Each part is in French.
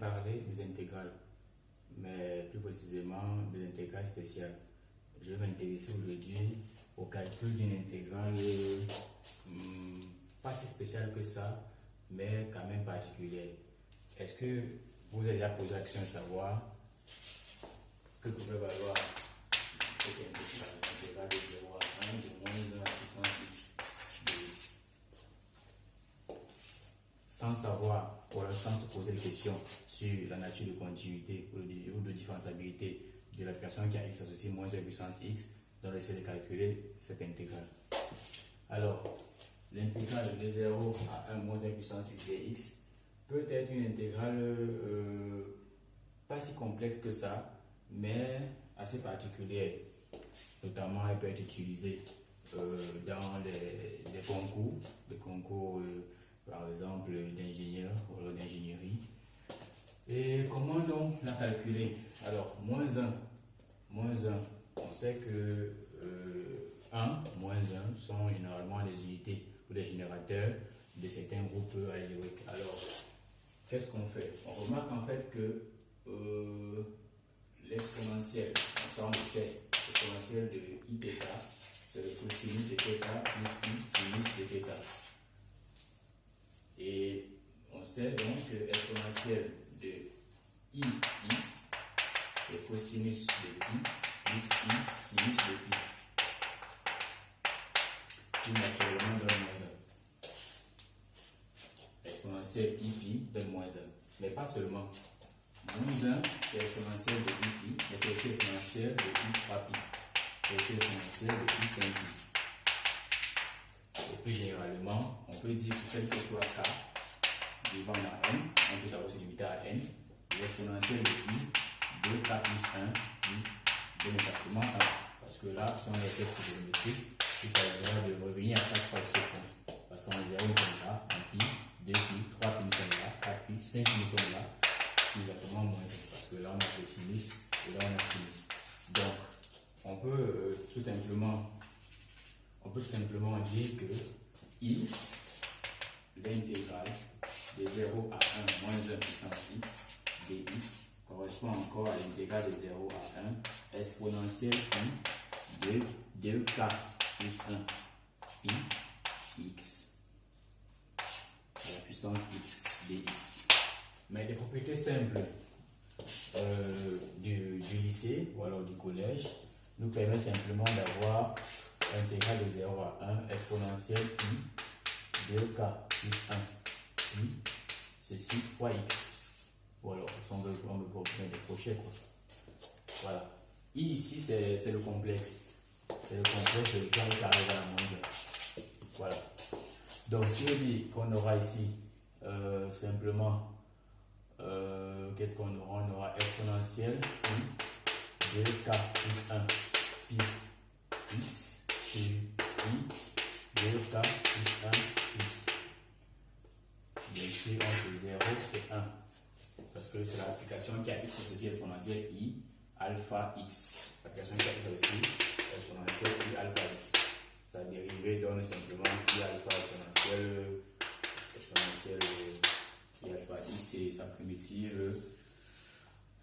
parler des intégrales, mais plus précisément des intégrales spéciales. Je vais m'intéresser aujourd'hui au calcul d'une intégrale pas si spéciale que ça, mais quand même particulière. Est-ce que vous avez déjà posé la question de savoir que pouvait valoir cette intégrale de 0 à 1 de moins 1 à la puissance x de x? Sans savoir, ou sans se poser des questions sur la nature de continuité ou de différenciabilité de l'application qui a x associé moins 1 puissance x, donc on essaie de calculer cette intégrale. Alors, l'intégrale de 0 à 1 moins 1 puissance x dx peut être une intégrale pas si complexe que ça, mais assez particulière. Notamment, elle peut être utilisée dans des concours, par exemple d'ingénieur ou d'ingénierie. Et comment donc la calculer? Alors, moins 1, on sait que 1, moins 1 sont généralement les unités ou les générateurs de certains groupes algébriques. Alors, qu'est-ce qu'on fait? On remarque en fait que l'exponentielle, ça on le sait, l'exponentielle de i θ, c'est le cosinus de θ plus i sinus de θ. Et on sait donc que l'exponentielle de i, c'est cosinus de pi plus i sinus de pi, qui naturellement donne moins 1. L'exponentielle i donne moins 1. Mais pas seulement. Moins 1, c'est l'exponentielle de i, mais c'est aussi l'exponentielle de i 3pi. C'est aussi l'exponentielle de i 5pi. Et plus généralement, on peut dire que quel que soit k, vivant à n, on peut savoir se limiter à n, l'exponentielle de i de k plus 1 donne exactement 1. Parce que là, si on a fait trigonométrique, il s'agira de revenir à chaque fois sur ce point. Parce qu'en 0, nous sommes là, en pi, 2pi, 3pi, nous sommes là, 4pi, 5pi, nous sommes là, exactement moins 1. Parce que là, on a le sinus et là, on a sinus. Donc, on peut tout simplement dire que i, l'intégrale de 0 à 1 moins 1 puissance x dx correspond encore à l'intégrale de 0 à 1 exponentielle i de 2k plus 1 pi x à la puissance x dx. Mais les propriétés simples du lycée ou alors du collège nous permettent simplement d'avoir l'intégrale de 0 à 1 exponentielle i 2k plus 1 pi ceci fois x. Ou alors, on veut bien décrocher quoi. Voilà. I ici, c'est le complexe. C'est le complexe de carré carré à la moins 1. Voilà. Donc, si on dit qu'on aura ici simplement, qu'est-ce qu'on aura? On aura exponentielle i 2k plus 1 pi x sur i 2k plus 1 pi. Bien sûr, entre 0 et 1. Parce que c'est l'application qui a x associé exponentielle i alpha x. L'application qui a x aussi exponentielle i alpha x. Sa dérivée donne simplement i alpha exponentielle i alpha x et sa primitive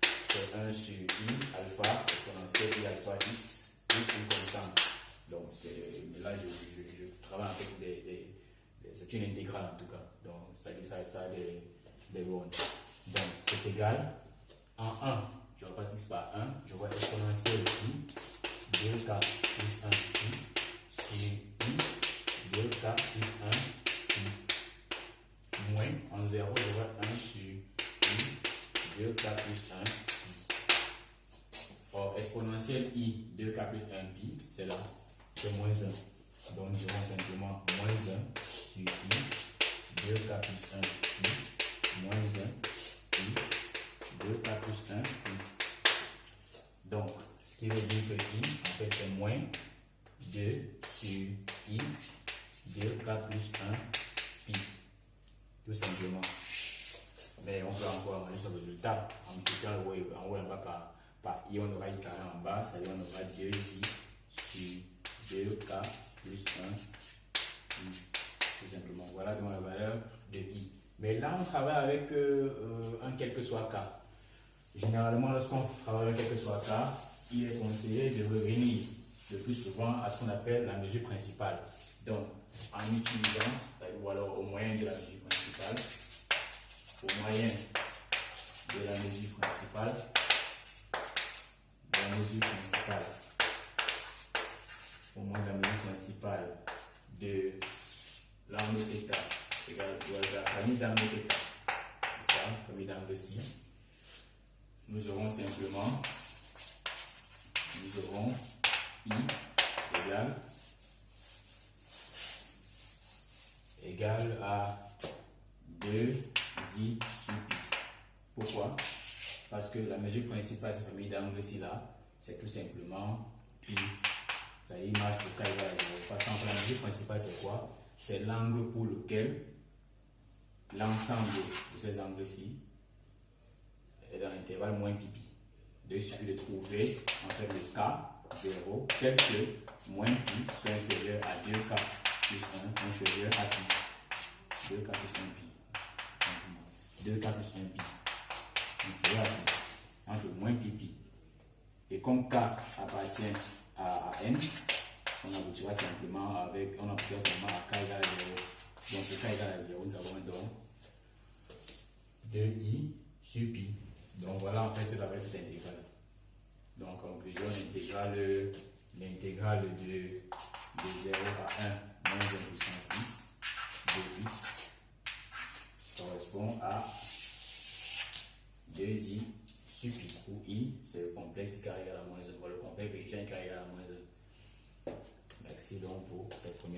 c'est 1 sur i alpha exponentielle i alpha x plus une constante. Donc là je travaille avec c'est une intégrale en tout cas. Donc ça a des bornes. Donc, c'est égal en 1, je repasse x par 1, je vois exponentielle i 2k plus 1 pi sur i 2k plus 1 pi moins en 0, je vois 1 sur i 2k plus 1 pi. Or, exponentielle i 2k plus 1 pi, c'est là, c'est moins 1. Donc, nous aurons simplement moins 1 sur i 2k plus 1 pi moins 1 2k plus 1 pi. Donc, ce qui veut dire que i, en fait, c'est moins 2 sur i 2k plus 1 pi. Tout simplement. Mais on peut encore arranger ce résultat en multipliant en haut et en bas par i, on aura i carré en bas, c'est-à-dire on aura 2i sur 2k plus 1 pi. Tout simplement. Voilà donc la valeur de i. Mais là, on travaille avec un quel que soit cas. Généralement, lorsqu'on travaille avec quel que soit cas, il est conseillé de revenir le plus souvent à ce qu'on appelle la mesure principale. Donc, en utilisant, ou alors au moyen de la mesure principale, au moyen de la mesure principale, au moins la mesure principale de l'angle θ égale la famille d'angle θ, n'est-ce pas, famille d'angle ci, nous aurons simplement, I égale à 2i sur pi. Pourquoi? Parce que la mesure principale de cette famille d'angles ci là, c'est tout simplement pi. C'est-à-dire il marche pour k égale à 0. Parce que la mesure principale c'est quoi? C'est l'angle pour lequel l'ensemble de ces angles-ci est dans l'intervalle moins pi pi. Donc il suffit de trouver en fait le k0 tel que moins pi soit inférieur à 2k plus 1 inférieur à pi. 2k plus 1 pi. 2k plus 1 pi inférieur à pi. Entre moins pi pi. Et comme k appartient à n, on aboutira simplement à k égale à 0. Donc pour k égale à 0, nous avons donc 2i sur pi. Donc voilà en fait la valeur de cette intégrale. Donc en conclusion, l'intégrale de 0 à 1 moins 1 puissance x de x correspond à 2i sur pi, où i c'est le complexe carré égale à moins 1. Voilà, le complexe vérifiant carré égale à moins 1. Merci donc pour cette première.